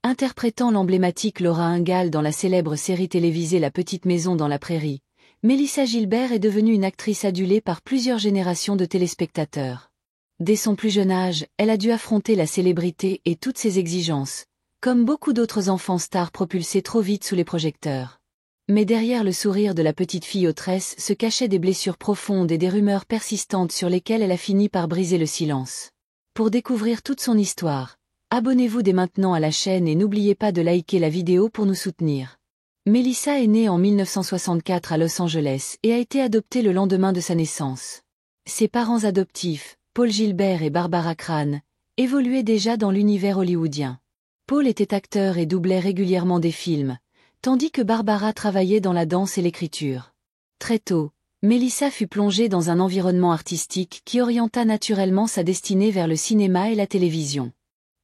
Interprétant l'emblématique Laura Ingalls dans la célèbre série télévisée La Petite Maison dans la Prairie, Mélissa Gilbert est devenue une actrice adulée par plusieurs générations de téléspectateurs. Dès son plus jeune âge, elle a dû affronter la célébrité et toutes ses exigences, comme beaucoup d'autres enfants stars propulsés trop vite sous les projecteurs. Mais derrière le sourire de la petite fille autresse se cachaient des blessures profondes et des rumeurs persistantes sur lesquelles elle a fini par briser le silence. Pour découvrir toute son histoire, abonnez-vous dès maintenant à la chaîne et n'oubliez pas de liker la vidéo pour nous soutenir. Mélissa est née en 1964 à Los Angeles et a été adoptée le lendemain de sa naissance. Ses parents adoptifs, Paul Gilbert et Barbara Crane, évoluaient déjà dans l'univers hollywoodien. Paul était acteur et doublait régulièrement des films, tandis que Barbara travaillait dans la danse et l'écriture. Très tôt, Mélissa fut plongée dans un environnement artistique qui orienta naturellement sa destinée vers le cinéma et la télévision.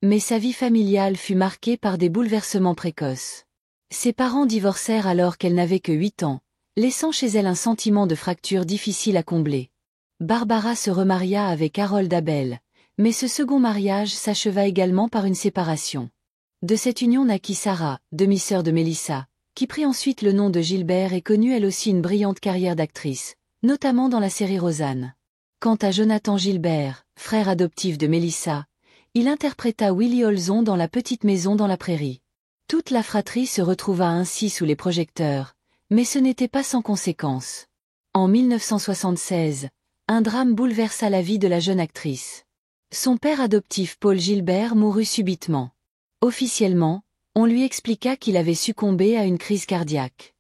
Mais sa vie familiale fut marquée par des bouleversements précoces. Ses parents divorcèrent alors qu'elle n'avait que 8 ans, laissant chez elle un sentiment de fracture difficile à combler. Barbara se remaria avec Harold Abel, mais ce second mariage s'acheva également par une séparation. De cette union naquit Sarah, demi-sœur de Mélissa, qui prit ensuite le nom de Gilbert et connut elle aussi une brillante carrière d'actrice, notamment dans la série Roseanne. Quant à Jonathan Gilbert, frère adoptif de Mélissa, il interpréta Willie Olson dans La Petite Maison dans la Prairie. Toute la fratrie se retrouva ainsi sous les projecteurs, mais ce n'était pas sans conséquences. En 1976, un drame bouleversa la vie de la jeune actrice. Son père adoptif Paul Gilbert mourut subitement. Officiellement, on lui expliqua qu'il avait succombé à une crise cardiaque.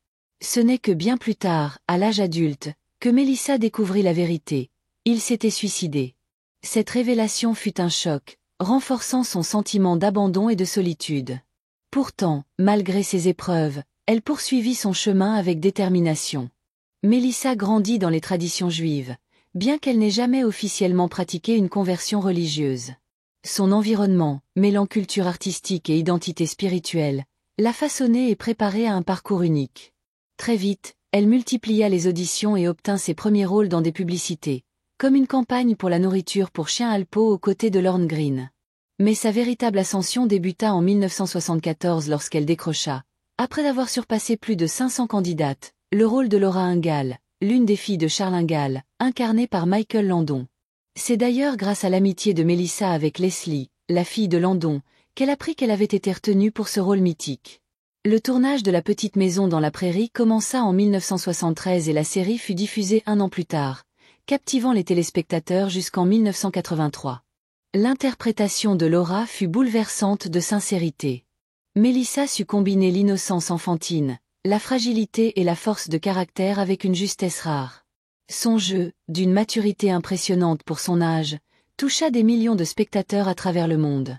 Ce n'est que bien plus tard, à l'âge adulte, que Mélissa découvrit la vérité. Il s'était suicidé. Cette révélation fut un choc, renforçant son sentiment d'abandon et de solitude. Pourtant, malgré ces épreuves, elle poursuivit son chemin avec détermination. Mélissa grandit dans les traditions juives, bien qu'elle n'ait jamais officiellement pratiqué une conversion religieuse. Son environnement, mêlant culture artistique et identité spirituelle, l'a façonnée et préparée à un parcours unique. Très vite, elle multiplia les auditions et obtint ses premiers rôles dans des publicités, comme une campagne pour la nourriture pour chiens Alpo aux côtés de Lorne Greene. Mais sa véritable ascension débuta en 1974 lorsqu'elle décrocha, après avoir surpassé plus de 500 candidates, le rôle de Laura Ingalls, l'une des filles de Charles Ingalls, incarnée par Michael Landon. C'est d'ailleurs grâce à l'amitié de Mélissa avec Leslie, la fille de Landon, qu'elle apprit qu'elle avait été retenue pour ce rôle mythique. Le tournage de La Petite Maison dans la Prairie commença en 1973 et la série fut diffusée un an plus tard, captivant les téléspectateurs jusqu'en 1983. L'interprétation de Laura fut bouleversante de sincérité. Mélissa sut combiner l'innocence enfantine, la fragilité et la force de caractère avec une justesse rare. Son jeu, d'une maturité impressionnante pour son âge, toucha des millions de spectateurs à travers le monde.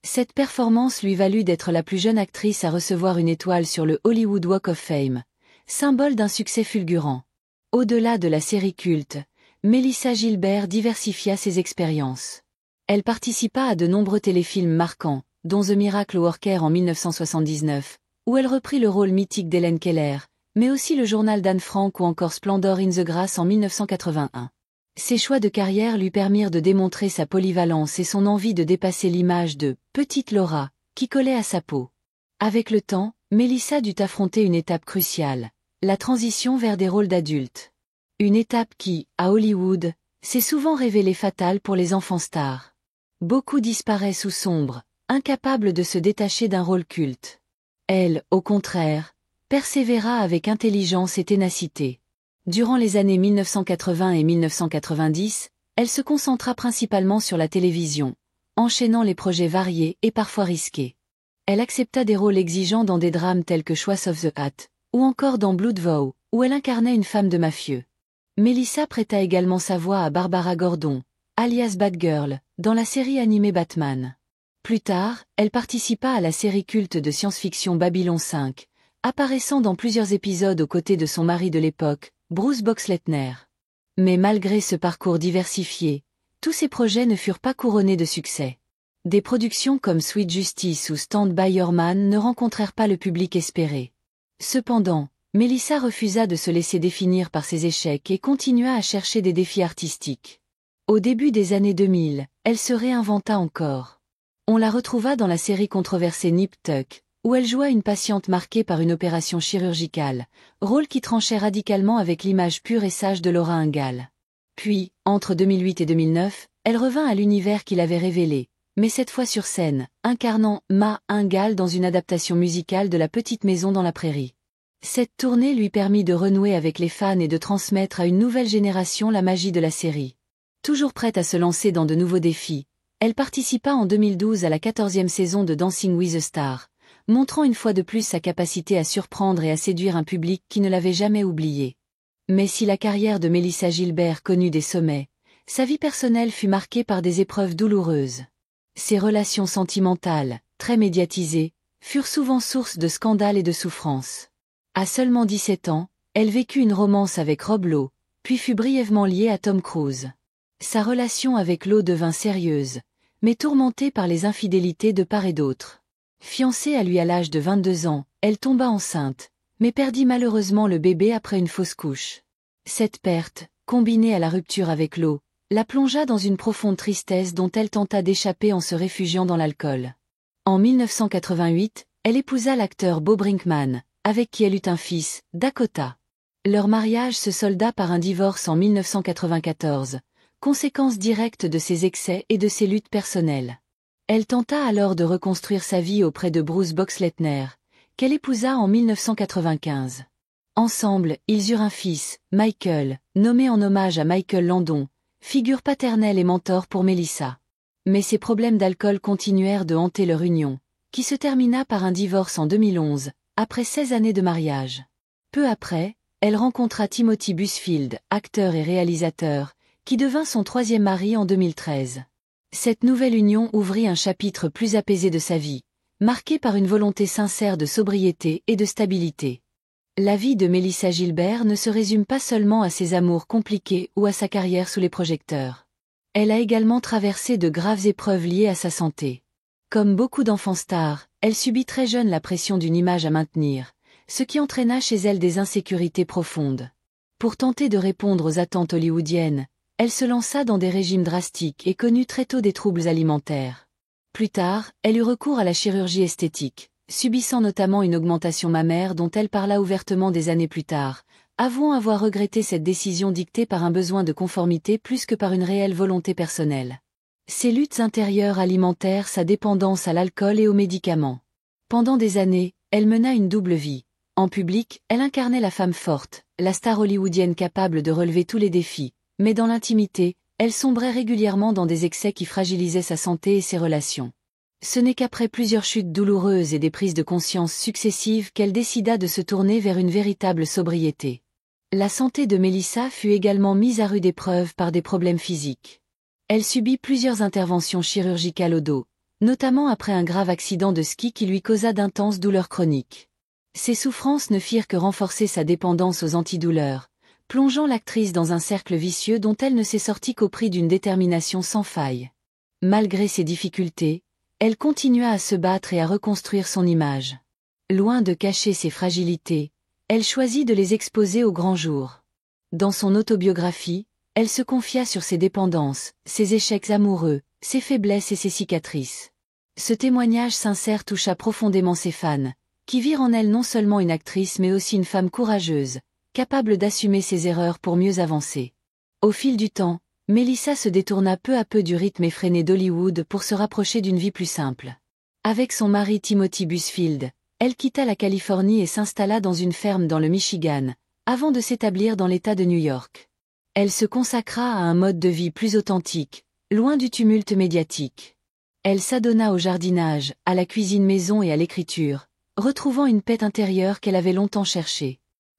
Cette performance lui valut d'être la plus jeune actrice à recevoir une étoile sur le Hollywood Walk of Fame, symbole d'un succès fulgurant. Au-delà de la série culte, Mélissa Gilbert diversifia ses expériences. Elle participa à de nombreux téléfilms marquants, dont The Miracle Worker en 1979, où elle reprit le rôle mythique d'Helen Keller, mais aussi le journal d'Anne Frank ou encore Splendor in the Grass en 1981. Ses choix de carrière lui permirent de démontrer sa polyvalence et son envie de dépasser l'image de « petite Laura » qui collait à sa peau. Avec le temps, Mélissa dut affronter une étape cruciale, la transition vers des rôles d'adultes. Une étape qui, à Hollywood, s'est souvent révélée fatale pour les enfants stars. Beaucoup disparaissent ou sombrent, incapables de se détacher d'un rôle culte. Elle, au contraire, persévéra avec intelligence et ténacité. Durant les années 1980 et 1990, elle se concentra principalement sur la télévision, enchaînant les projets variés et parfois risqués. Elle accepta des rôles exigeants dans des drames tels que Choice of the Hat, ou encore dans Blood Vow, où elle incarnait une femme de mafieux. Mélissa prêta également sa voix à Barbara Gordon, alias Batgirl, dans la série animée Batman. Plus tard, elle participa à la série culte de science-fiction Babylon 5, apparaissant dans plusieurs épisodes aux côtés de son mari de l'époque, Bruce Boxleitner. Mais malgré ce parcours diversifié, tous ses projets ne furent pas couronnés de succès. Des productions comme Sweet Justice ou Stand By Your Man ne rencontrèrent pas le public espéré. Cependant, Mélissa refusa de se laisser définir par ses échecs et continua à chercher des défis artistiques. Au début des années 2000, elle se réinventa encore. On la retrouva dans la série controversée Nip Tuck, où elle joua une patiente marquée par une opération chirurgicale, rôle qui tranchait radicalement avec l'image pure et sage de Laura Ingalls. Puis, entre 2008 et 2009, elle revint à l'univers qui l'avait révélée, mais cette fois sur scène, incarnant Ma Ingalls dans une adaptation musicale de La Petite Maison dans la Prairie. Cette tournée lui permit de renouer avec les fans et de transmettre à une nouvelle génération la magie de la série. Toujours prête à se lancer dans de nouveaux défis, elle participa en 2012 à la 14e saison de Dancing with the Stars, montrant une fois de plus sa capacité à surprendre et à séduire un public qui ne l'avait jamais oubliée. Mais si la carrière de Melissa Gilbert connut des sommets, sa vie personnelle fut marquée par des épreuves douloureuses. Ses relations sentimentales, très médiatisées, furent souvent source de scandales et de souffrances. À seulement 17 ans, elle vécut une romance avec Rob Lowe, puis fut brièvement liée à Tom Cruise. Sa relation avec Lowe devint sérieuse, mais tourmentée par les infidélités de part et d'autre. Fiancée à lui à l'âge de 22 ans, elle tomba enceinte, mais perdit malheureusement le bébé après une fausse couche. Cette perte, combinée à la rupture avec Lowe, la plongea dans une profonde tristesse dont elle tenta d'échapper en se réfugiant dans l'alcool. En 1988, elle épousa l'acteur Bo Brinkman, avec qui elle eut un fils, Dakota. Leur mariage se solda par un divorce en 1994, conséquence directe de ses excès et de ses luttes personnelles. Elle tenta alors de reconstruire sa vie auprès de Bruce Boxleitner, qu'elle épousa en 1995. Ensemble, ils eurent un fils, Michael, nommé en hommage à Michael Landon, figure paternelle et mentor pour Melissa. Mais ses problèmes d'alcool continuèrent de hanter leur union, qui se termina par un divorce en 2011, après 16 années de mariage. Peu après, elle rencontra Timothy Busfield, acteur et réalisateur, qui devint son troisième mari en 2013. Cette nouvelle union ouvrit un chapitre plus apaisé de sa vie, marqué par une volonté sincère de sobriété et de stabilité. La vie de Melissa Gilbert ne se résume pas seulement à ses amours compliqués ou à sa carrière sous les projecteurs. Elle a également traversé de graves épreuves liées à sa santé. Comme beaucoup d'enfants stars, elle subit très jeune la pression d'une image à maintenir, ce qui entraîna chez elle des insécurités profondes. Pour tenter de répondre aux attentes hollywoodiennes, elle se lança dans des régimes drastiques et connut très tôt des troubles alimentaires. Plus tard, elle eut recours à la chirurgie esthétique, subissant notamment une augmentation mammaire dont elle parla ouvertement des années plus tard, avouant avoir regretté cette décision dictée par un besoin de conformité plus que par une réelle volonté personnelle. Ses luttes intérieures alimentaires, sa dépendance à l'alcool et aux médicaments. Pendant des années, elle mena une double vie. En public, elle incarnait la femme forte, la star hollywoodienne capable de relever tous les défis, mais dans l'intimité, elle sombrait régulièrement dans des excès qui fragilisaient sa santé et ses relations. Ce n'est qu'après plusieurs chutes douloureuses et des prises de conscience successives qu'elle décida de se tourner vers une véritable sobriété. La santé de Melissa fut également mise à rude épreuve par des problèmes physiques. Elle subit plusieurs interventions chirurgicales au dos, notamment après un grave accident de ski qui lui causa d'intenses douleurs chroniques. Ces souffrances ne firent que renforcer sa dépendance aux antidouleurs, plongeant l'actrice dans un cercle vicieux dont elle ne s'est sortie qu'au prix d'une détermination sans faille. Malgré ces difficultés, elle continua à se battre et à reconstruire son image. Loin de cacher ses fragilités, elle choisit de les exposer au grand jour. Dans son autobiographie, elle se confia sur ses dépendances, ses échecs amoureux, ses faiblesses et ses cicatrices. Ce témoignage sincère toucha profondément ses fans, qui virent en elle non seulement une actrice mais aussi une femme courageuse, capable d'assumer ses erreurs pour mieux avancer. Au fil du temps, Melissa se détourna peu à peu du rythme effréné d'Hollywood pour se rapprocher d'une vie plus simple. Avec son mari Timothy Busfield, elle quitta la Californie et s'installa dans une ferme dans le Michigan, avant de s'établir dans l'État de New York. Elle se consacra à un mode de vie plus authentique, loin du tumulte médiatique. Elle s'adonna au jardinage, à la cuisine maison et à l'écriture, retrouvant une paix intérieure qu'elle avait longtemps cherchée.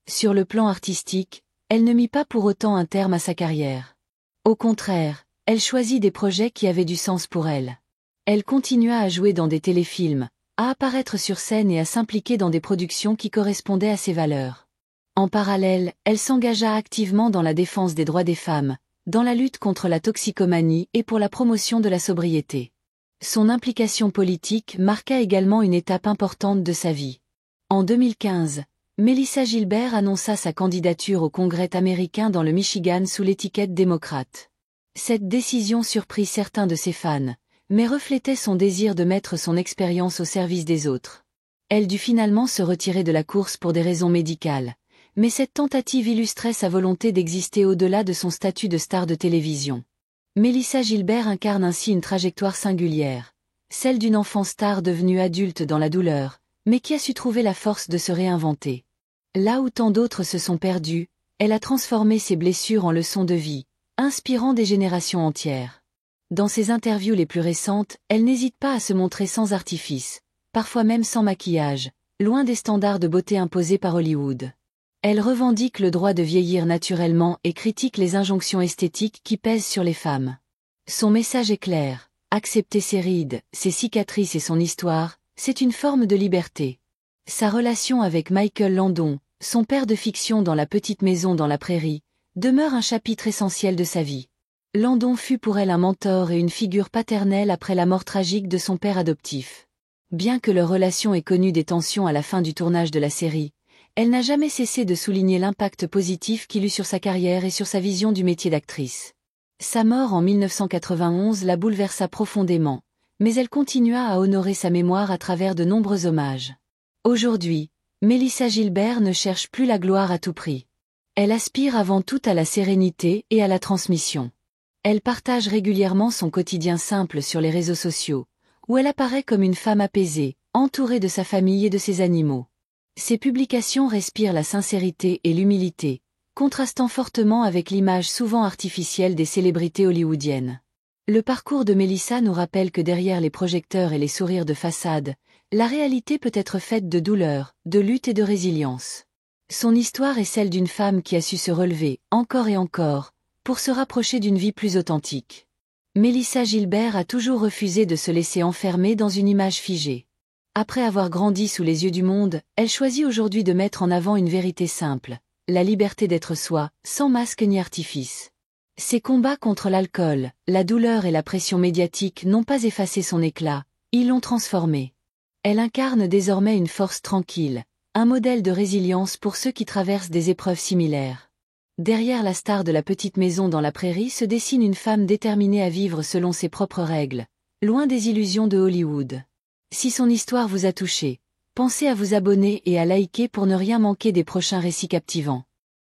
Sur le plan artistique, elle ne mit pas pour autant un terme à sa carrière. Au contraire, elle choisit des projets qui avaient du sens pour elle. Elle continua à jouer dans des téléfilms, à apparaître sur scène et à s'impliquer dans des productions qui correspondaient à ses valeurs. En parallèle, elle s'engagea activement dans la défense des droits des femmes, dans la lutte contre la toxicomanie et pour la promotion de la sobriété. Son implication politique marqua également une étape importante de sa vie. En 2015, Melissa Gilbert annonça sa candidature au Congrès américain dans le Michigan sous l'étiquette démocrate. Cette décision surprit certains de ses fans, mais reflétait son désir de mettre son expérience au service des autres. Elle dut finalement se retirer de la course pour des raisons médicales, mais cette tentative illustrait sa volonté d'exister au-delà de son statut de star de télévision. Mélissa Gilbert incarne ainsi une trajectoire singulière, celle d'une enfant star devenue adulte dans la douleur, mais qui a su trouver la force de se réinventer. Là où tant d'autres se sont perdus, elle a transformé ses blessures en leçons de vie, inspirant des générations entières. Dans ses interviews les plus récentes, elle n'hésite pas à se montrer sans artifice, parfois même sans maquillage, loin des standards de beauté imposés par Hollywood. Elle revendique le droit de vieillir naturellement et critique les injonctions esthétiques qui pèsent sur les femmes. Son message est clair: accepter ses rides, ses cicatrices et son histoire, c'est une forme de liberté. Sa relation avec Michael Landon, son père de fiction dans La petite maison dans la prairie, demeure un chapitre essentiel de sa vie. Landon fut pour elle un mentor et une figure paternelle après la mort tragique de son père adoptif. Bien que leur relation ait connu des tensions à la fin du tournage de la série, elle n'a jamais cessé de souligner l'impact positif qu'il eut sur sa carrière et sur sa vision du métier d'actrice. Sa mort en 1991 la bouleversa profondément, mais elle continua à honorer sa mémoire à travers de nombreux hommages. Aujourd'hui, Mélissa Gilbert ne cherche plus la gloire à tout prix. Elle aspire avant tout à la sérénité et à la transmission. Elle partage régulièrement son quotidien simple sur les réseaux sociaux, où elle apparaît comme une femme apaisée, entourée de sa famille et de ses animaux. Ses publications respirent la sincérité et l'humilité, contrastant fortement avec l'image souvent artificielle des célébrités hollywoodiennes. Le parcours de Mélissa nous rappelle que derrière les projecteurs et les sourires de façade, la réalité peut être faite de douleur, de lutte et de résilience. Son histoire est celle d'une femme qui a su se relever, encore et encore, pour se rapprocher d'une vie plus authentique. Mélissa Gilbert a toujours refusé de se laisser enfermer dans une image figée. Après avoir grandi sous les yeux du monde, elle choisit aujourd'hui de mettre en avant une vérité simple: la liberté d'être soi, sans masque ni artifice. Ses combats contre l'alcool, la douleur et la pression médiatique n'ont pas effacé son éclat, ils l'ont transformé. Elle incarne désormais une force tranquille, un modèle de résilience pour ceux qui traversent des épreuves similaires. Derrière la star de La petite maison dans la prairie se dessine une femme déterminée à vivre selon ses propres règles, loin des illusions de Hollywood. Si son histoire vous a touché, pensez à vous abonner et à liker pour ne rien manquer des prochains récits captivants.